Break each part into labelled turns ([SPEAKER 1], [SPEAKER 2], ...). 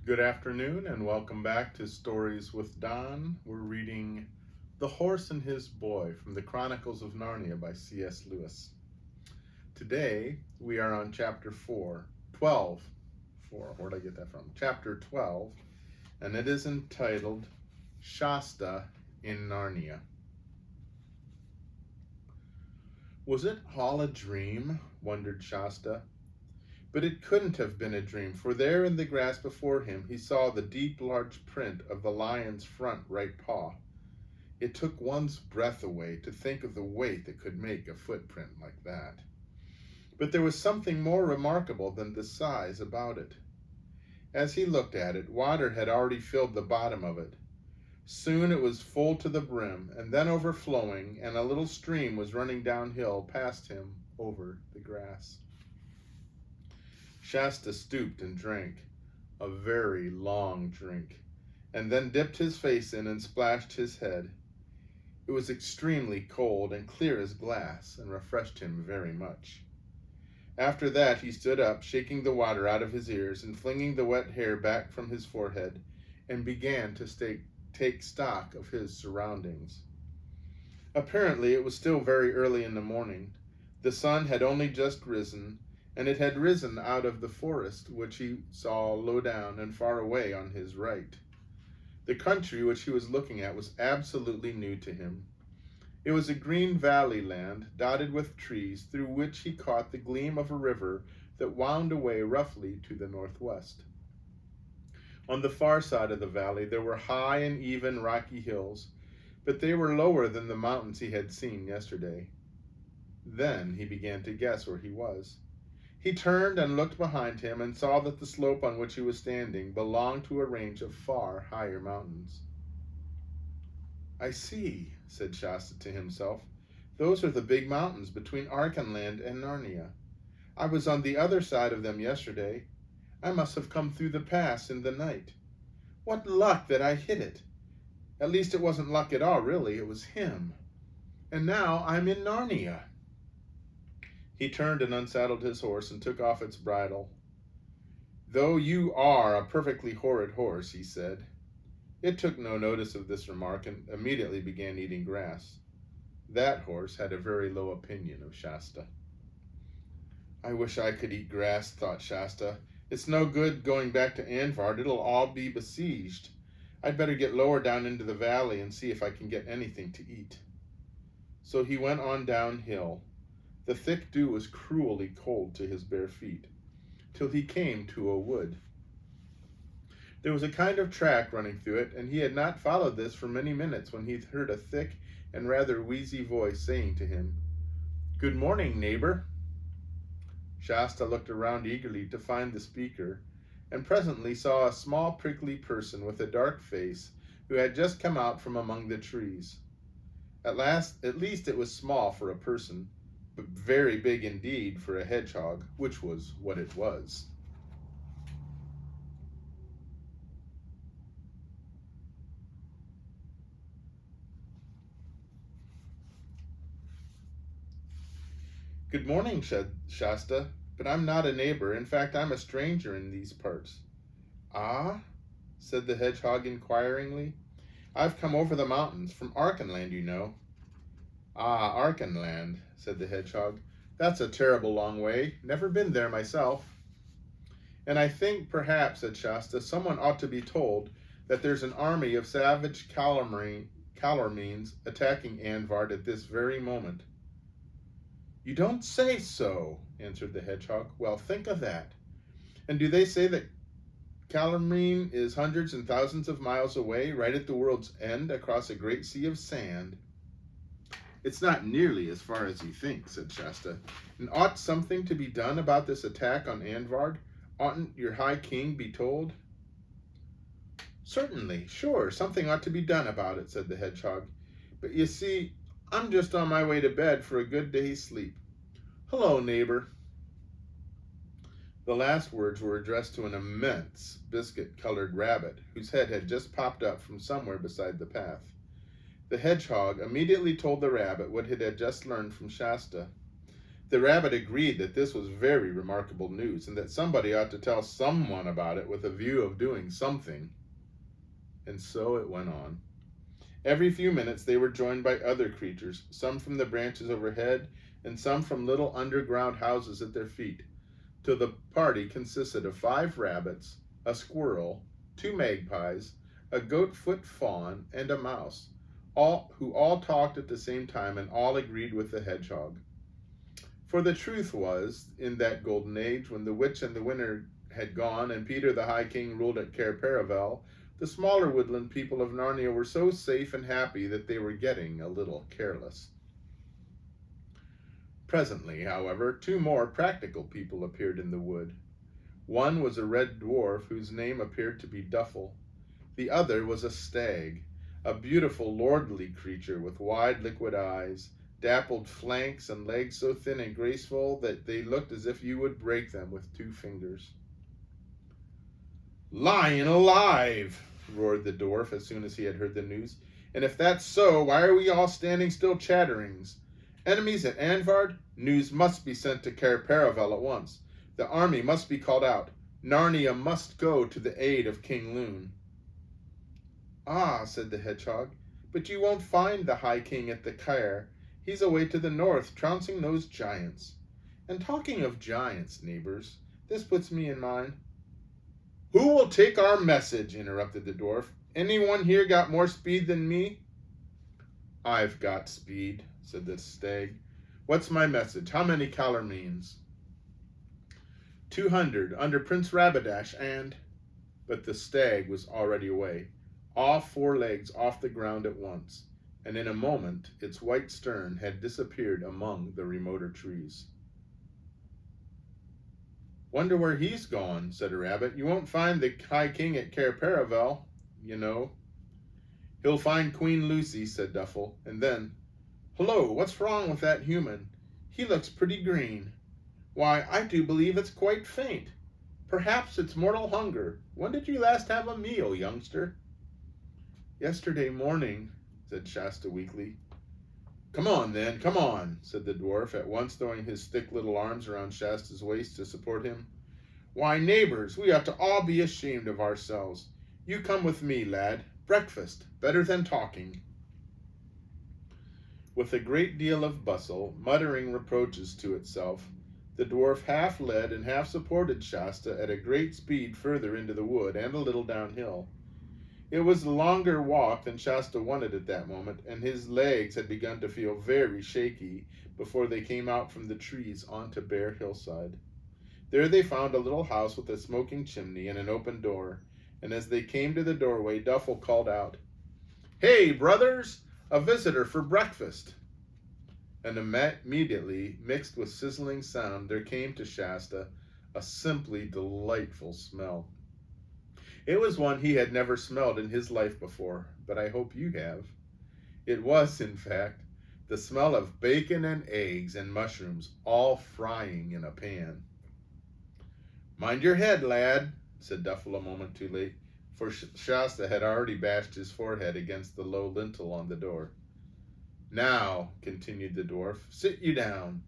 [SPEAKER 1] Good afternoon and welcome back to Stories with Don. We're reading The Horse and His Boy from the Chronicles of Narnia by C.S. Lewis. Today we are on chapter 12. Where'd I get that from? Chapter 12, and it is entitled Shasta in Narnia. Was it all a dream? Wondered Shasta. But it couldn't have been a dream, for there in the grass before him he saw the deep, large print of the lion's front right paw. It took one's breath away to think of the weight that could make a footprint like that. But there was something more remarkable than the size about it. As he looked at it, water had already filled the bottom of it. Soon it was full to the brim, and then overflowing, and a little stream was running downhill past him over the grass. Shasta stooped and drank, a very long drink, and then dipped his face in and splashed his head. It was extremely cold and clear as glass, and refreshed him very much. After that he stood up, shaking the water out of his ears and flinging the wet hair back from his forehead, and began to take stock of his surroundings. Apparently it was still very early in the morning. The sun had only just risen, and it had risen out of the forest which he saw low down and far away on his right. The country which he was looking at was absolutely new to him. It was a green valley land, dotted with trees, through which he caught the gleam of a river that wound away roughly to the northwest. On the far side of the valley there were high and even rocky hills, but they were lower than the mountains he had seen yesterday. Then he began to guess where he was. He turned and looked behind him and saw that the slope on which he was standing belonged to a range of far higher mountains. I see, said Shasta to himself. Those are the big mountains between Archenland and Narnia. I was on the other side of them yesterday. I must have come through the pass in the night. What luck that I hit it. At least it wasn't luck at all, really. It was him. And now I'm in Narnia. He turned and unsaddled his horse and took off its bridle. Though you are a perfectly horrid horse, he said. It took no notice of this remark and immediately began eating grass. That horse had a very low opinion of Shasta. I wish I could eat grass, thought Shasta. It's no good going back to Anvard. It'll all be besieged. I'd better get lower down into the valley and see if I can get anything to eat. So he went on downhill. The thick dew was cruelly cold to his bare feet, till he came to a wood. There was a kind of track running through it, and he had not followed this for many minutes when he heard a thick and rather wheezy voice saying to him, "Good morning, neighbor." Shasta looked around eagerly to find the speaker, and presently saw a small prickly person with a dark face who had just come out from among the trees. At least it was small for a person, but very big indeed for a hedgehog, which was what it was. Good morning, said Shasta, but I'm not a neighbor. In fact, I'm a stranger in these parts. Ah? Said the hedgehog inquiringly. I've come over the mountains, from Archenland, you know. Ah, Archenland, said the hedgehog. That's a terrible long way. Never been there myself. And I think, perhaps, said Shasta, someone ought to be told that there's an army of savage Calormenes attacking Anvard at this very moment. You don't say so, answered the hedgehog. Well, think of that. And do they say that Calormene is hundreds and thousands of miles away, right at the world's end, across a great sea of sand? It's not nearly as far as you think, said Shasta. And ought something to be done about this attack on Anvard? Oughtn't your high king be told? Certainly, sure, something ought to be done about it, said the hedgehog. But you see, I'm just on my way to bed for a good day's sleep. Hello, neighbor. The last words were addressed to an immense biscuit-colored rabbit, whose head had just popped up from somewhere beside the path. The hedgehog immediately told the rabbit what it had just learned from Shasta. The rabbit agreed that this was very remarkable news, and that somebody ought to tell someone about it with a view of doing something. And so it went on. Every few minutes they were joined by other creatures, some from the branches overhead, and some from little underground houses at their feet, till the party consisted of 5 rabbits, a squirrel, 2 magpies, a goat-foot fawn, and a mouse, who all talked at the same time and all agreed with the hedgehog. For the truth was, in that golden age, when the witch and the winter had gone, and Peter the High King ruled at Cair Paravel, the smaller woodland people of Narnia were so safe and happy that they were getting a little careless. Presently, however, 2 more practical people appeared in the wood. One was a red dwarf whose name appeared to be Duffel. The other was a stag, a beautiful lordly creature with wide liquid eyes, dappled flanks, and legs so thin and graceful that they looked as if you would break them with 2 fingers. "Lion alive!" roared the dwarf as soon as he had heard the news. "And if that's so, why are we all standing still chatterings? Enemies at Anvard? News must be sent to Cair Paravel at once. The army must be called out. Narnia must go to the aid of King Loon." "Ah," said the hedgehog, "but you won't find the High King at the Cair. He's away to the north, trouncing those giants. And talking of giants, neighbors, this puts me in mind—" "Who will take our message?" interrupted the dwarf. "Anyone here got more speed than me?" "I've got speed," said the stag. "What's my message? How many calormenes?" 200, under Prince Rabadash and—" But the stag was already away, all 4 legs off the ground at once, and in a moment its white stern had disappeared among the remoter trees. "Wonder where he's gone," said a rabbit. "You won't find the High King at Cair Paravel, you know." "He'll find Queen Lucy," said Duffel, and then, "Hullo, what's wrong with that human? He looks pretty green. Why, I do believe it's quite faint. Perhaps it's mortal hunger. When did you last have a meal, youngster?" "Yesterday morning," said Shasta weakly. "Come on, then, come on," said the dwarf, at once throwing his thick little arms around Shasta's waist to support him. "Why, neighbors, we ought to all be ashamed of ourselves. You come with me, lad. Breakfast, better than talking." With a great deal of bustle, muttering reproaches to itself, the dwarf half led and half supported Shasta at a great speed further into the wood and a little downhill. It was a longer walk than Shasta wanted at that moment, and his legs had begun to feel very shaky before they came out from the trees onto bare hillside. There they found a little house with a smoking chimney and an open door, and as they came to the doorway, Duffel called out, "Hey, brothers, a visitor for breakfast!" And immediately, mixed with sizzling sound, there came to Shasta a simply delightful smell. It was one he had never smelled in his life before, but I hope you have. It was, in fact, the smell of bacon and eggs and mushrooms, all frying in a pan. "Mind your head, lad," said Duffel a moment too late, for Shasta had already bashed his forehead against the low lintel on the door. "Now," continued the dwarf, "sit you down.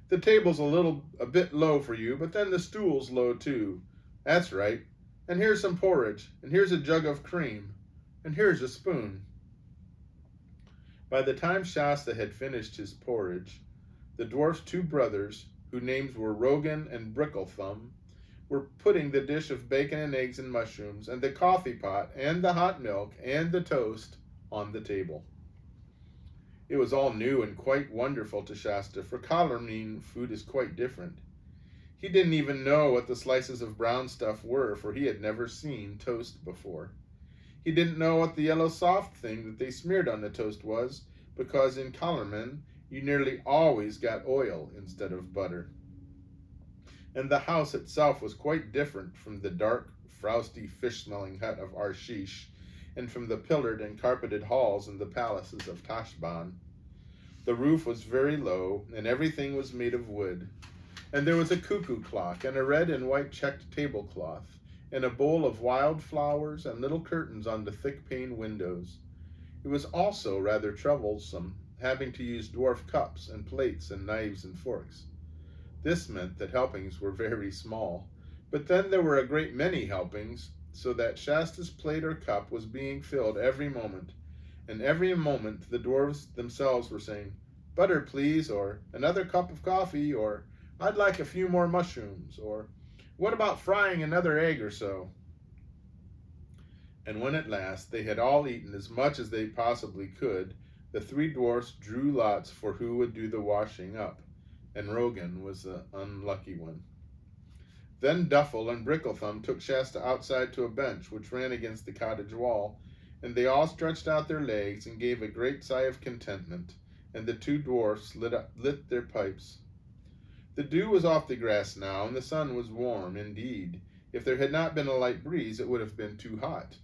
[SPEAKER 1] The table's a bit low for you, but then the stool's low too. That's right. And here's some porridge, and here's a jug of cream, and here's a spoon." By the time Shasta had finished his porridge, the dwarf's 2 brothers, whose names were Rogan and Bricklethumb, were putting the dish of bacon and eggs and mushrooms, and the coffee pot, and the hot milk, and the toast on the table. It was all new and quite wonderful to Shasta, for calormene food is quite different. He didn't even know what the slices of brown stuff were, for he had never seen toast before. He didn't know what the yellow soft thing that they smeared on the toast was, because in calormene you nearly always got oil instead of butter. And the house itself was quite different from the dark, frowsty, fish-smelling hut of Arshish, and from the pillared and carpeted halls in the palaces of Tashbaan. The roof was very low, and everything was made of wood. And there was a cuckoo clock, and a red and white checked tablecloth, and a bowl of wild flowers, and little curtains on the thick-paned windows. It was also rather troublesome, having to use dwarf cups and plates and knives and forks. This meant that helpings were very small, but then there were a great many helpings, so that Shasta's plate or cup was being filled every moment, and every moment the dwarfs themselves were saying, "Butter, please," or "Another cup of coffee," or "I'd like a few more mushrooms," or "What about frying another egg or so?" And when at last they had all eaten as much as they possibly could, the three dwarfs drew lots for who would do the washing up, and Rogan was the unlucky one. Then Duffel and Bricklethumb took Shasta outside to a bench which ran against the cottage wall, and they all stretched out their legs and gave a great sigh of contentment, and the two dwarfs lit their pipes. The dew was off the grass now, and the sun was warm. Indeed, if there had not been a light breeze, it would have been too hot.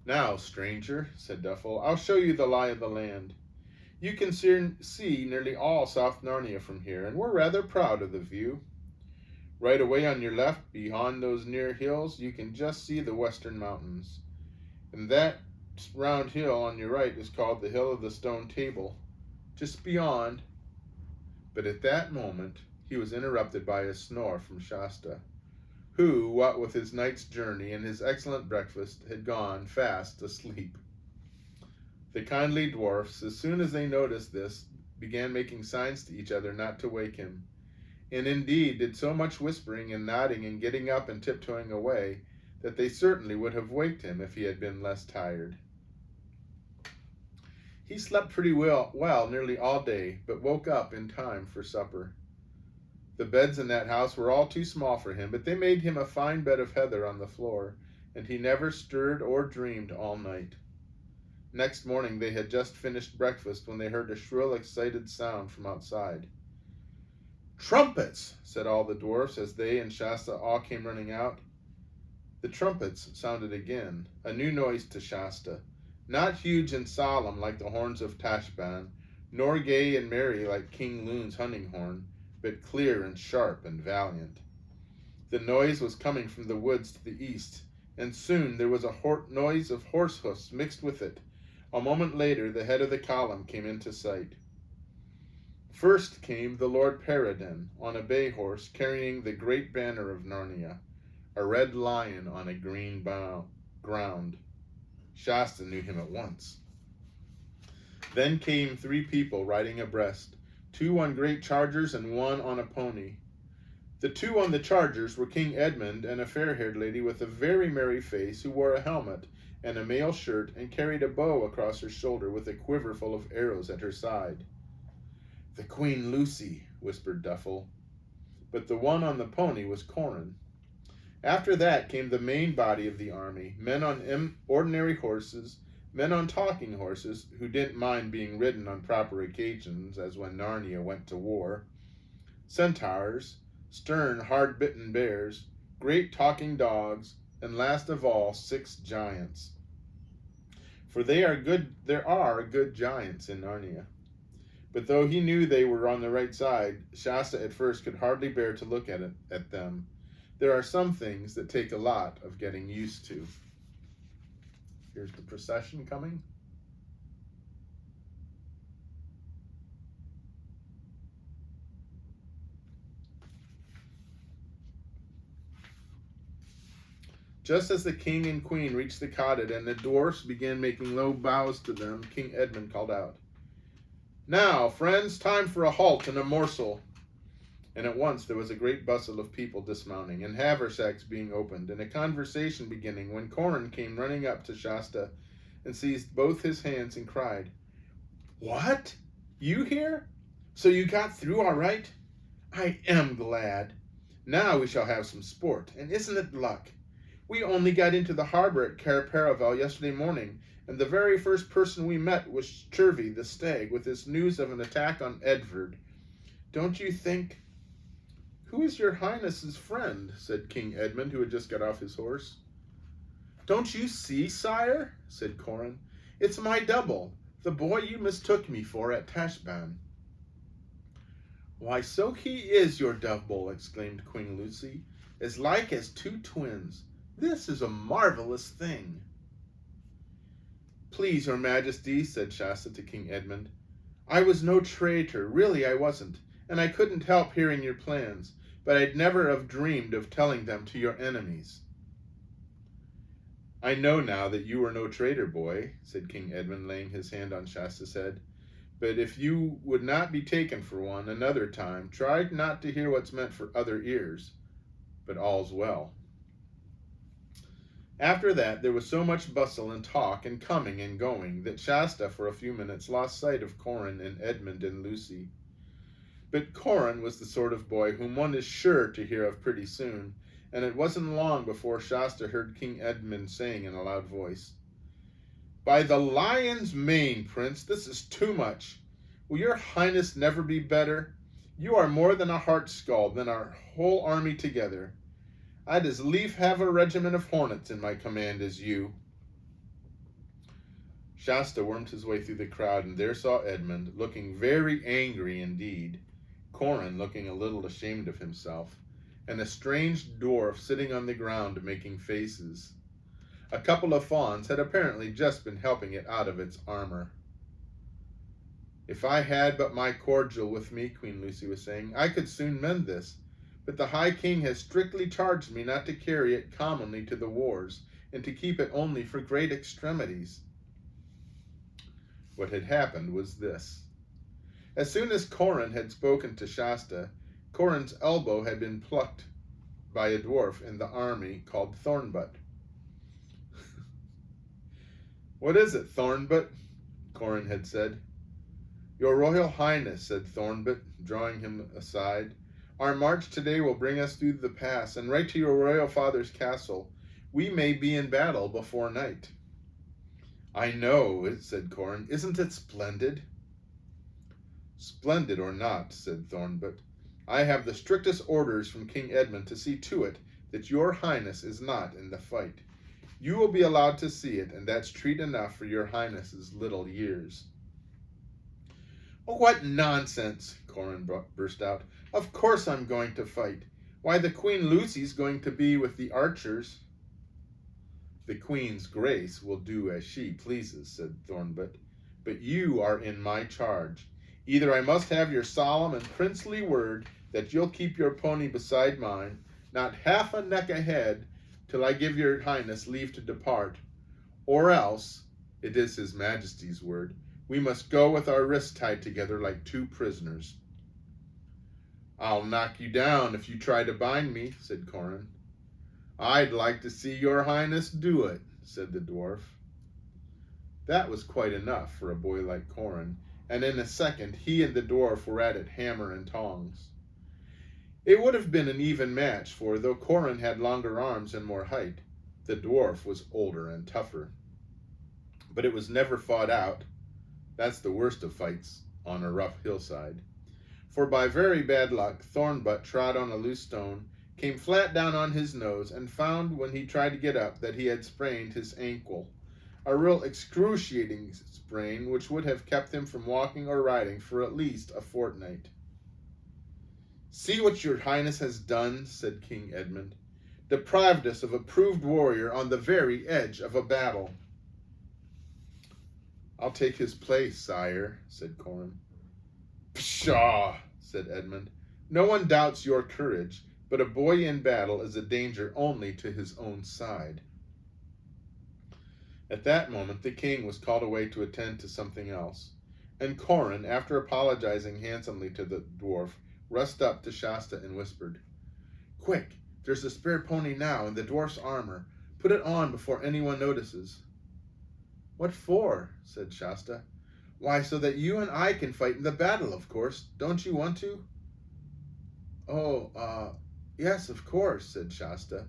[SPEAKER 1] "Now, stranger," said Duffel, "I'll show you the lie of the land. You can see nearly all South Narnia from here, and we're rather proud of the view. Right away on your left, beyond those near hills, you can just see the western mountains. And that round hill on your right is called the Hill of the Stone Table. Just beyond—" But at that moment he was interrupted by a snore from Shasta, who, what with his night's journey and his excellent breakfast, had gone fast asleep. The kindly dwarfs, as soon as they noticed this, began making signs to each other not to wake him, and indeed did so much whispering and nodding and getting up and tiptoeing away that they certainly would have waked him if he had been less tired. He slept pretty well nearly all day, but woke up in time for supper. The beds in that house were all too small for him, but they made him a fine bed of heather on the floor, and he never stirred or dreamed all night. Next morning they had just finished breakfast when they heard a shrill, excited sound from outside. "Trumpets!" said all the dwarfs as they and Shasta all came running out. The trumpets sounded again, a new noise to Shasta, not huge and solemn like the horns of Tashbaan, nor gay and merry like King Loon's hunting horn, but clear and sharp and valiant. The noise was coming from the woods to the east, and soon there was a noise of horse hoofs mixed with it. A moment later the head of the column came into sight. First came the Lord Peredan on a bay horse carrying the great banner of Narnia, a red lion on a green ground. Shasta knew him at once. Then came three people riding abreast, two on great chargers and one on a pony. The two on the chargers were King Edmund and a fair-haired lady with a very merry face who wore a helmet and a mail shirt and carried a bow across her shoulder with a quiver full of arrows at her side. "The Queen Lucy," whispered Duffel. But the one on the pony was Corin. After that came the main body of the army, men on ordinary horses, men on talking horses, who didn't mind being ridden on proper occasions, as when Narnia went to war, centaurs, stern, hard-bitten bears, great talking dogs, and last of all, 6 giants. For there are good giants in Narnia. But though he knew they were on the right side, Shasta at first could hardly bear to look at them. There are some things that take a lot of getting used to. Here's the procession coming. Just as the king and queen reached the cottage and the dwarfs began making low bows to them, King Edmund called out, "Now, friends, time for a halt and a morsel." And at once there was a great bustle of people dismounting, and haversacks being opened, and a conversation beginning, when Corin came running up to Shasta and seized both his hands and cried, "What? You here? So you got through all right? I am glad. Now we shall have some sport, and isn't it luck? We only got into the harbor at Cair yesterday morning, and the very first person we met was Chervy the stag with his news of an attack on Edford. Don't you think—" "Who is your highness's friend?" said King Edmund, who had just got off his horse. "Don't you see, sire?" said Corin. "It's my double, the boy you mistook me for at Tashbaan." "Why, so he is your double," exclaimed Queen Lucy, "as like as 2 twins. This is a marvelous thing." "Please, your majesty," said Shasta to King Edmund, "I was no traitor, really I wasn't, and I couldn't help hearing your plans, but I'd never have dreamed of telling them to your enemies." "I know now that you are no traitor, boy," said King Edmund, laying his hand on Shasta's head. "But if you would not be taken for one another time, try not to hear what's meant for other ears. But all's well." After that, there was so much bustle and talk and coming and going that Shasta for a few minutes lost sight of Corin and Edmund and Lucy. But Corin was the sort of boy whom one is sure to hear of pretty soon, and it wasn't long before Shasta heard King Edmund saying in a loud voice, "By the lion's mane, Prince, this is too much. Will your highness never be better? You are more than a heart-scald than our whole army together. I'd as lief have a regiment of hornets in my command as you." Shasta wormed his way through the crowd and there saw Edmund, looking very angry indeed, Corin looking a little ashamed of himself, and a strange dwarf sitting on the ground making faces. A couple of fawns had apparently just been helping it out of its armor. "If I had but my cordial with me," Queen Lucy was saying, "I could soon mend this. But the High King has strictly charged me not to carry it commonly to the wars, and to keep it only for great extremities." What had happened was this. As soon as Corin had spoken to Shasta, Corin's elbow had been plucked by a dwarf in the army called Thornbutt. "What is it, Thornbutt?" Corin had said. "Your Royal Highness," said Thornbutt, drawing him aside, "our march today will bring us through the pass and right to your royal father's castle. We may be in battle before night." "I know," said Corin. "Isn't it splendid?" "Splendid or not," said Thornbutt, "I have the strictest orders from King Edmund to see to it that your highness is not in the fight. You will be allowed to see it, and that's treat enough for your highness's little years." "Oh, what nonsense!" Corin burst out. "Of course I'm going to fight. Why, the Queen Lucy's going to be with the archers." "The Queen's Grace will do as she pleases," said Thornbutt, "but you are in my charge. Either I must have your solemn and princely word that you'll keep your pony beside mine, not half a neck ahead, till I give your highness leave to depart, or else, it is his majesty's word, we must go with our wrists tied together like two prisoners." "I'll knock you down if you try to bind me," said Corin. "I'd like to see your highness do it," said the dwarf. That was quite enough for a boy like Corin, and in a second he and the dwarf were at it hammer and tongs. It would have been an even match, for though Corin had longer arms and more height, the dwarf was older and tougher. But it was never fought out. That's the worst of fights on a rough hillside. For by very bad luck, Thornbutt trod on a loose stone, came flat down on his nose, and found when he tried to get up that he had sprained his ankle. A real excruciating sprain which would have kept him from walking or riding for at least a fortnight. "See what your highness has done," said King Edmund. "Deprived us of a proved warrior on the very edge of a battle." "I'll take his place, sire," said Corin. "Pshaw!" said Edmund. "No one doubts your courage, but a boy in battle is a danger only to his own side." At that moment the king was called away to attend to something else, and Corin, after apologizing handsomely to the dwarf, rushed up to Shasta and whispered, "Quick, there's a spare pony now in the dwarf's armor. Put it on before anyone notices." "What for?" said Shasta. "Why, so that you and I can fight in the battle, of course. Don't you want to?" "Oh, yes, of course," said Shasta.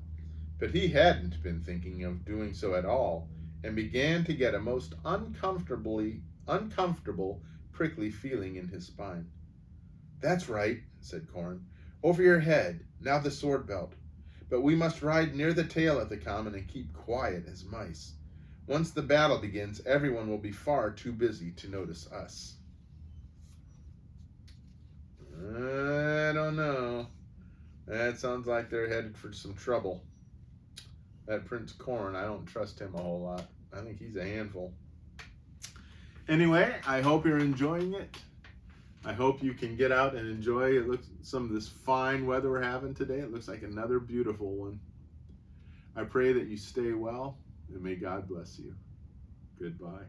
[SPEAKER 1] But he hadn't been thinking of doing so at all, and began to get a most uncomfortable, prickly feeling in his spine. "That's right," said Corin. "Over your head. Now the sword belt. But we must ride near the tail of the common and keep quiet as mice. Once the battle begins, everyone will be far too busy to notice us." "I don't know. That sounds like they're headed for some trouble. That Prince Corin, I don't trust him a whole lot. I think he's a handful." Anyway, I hope you're enjoying it. I hope you can get out and enjoy some of this fine weather we're having today. It looks like another beautiful one. I pray that you stay well, and may God bless you. Goodbye.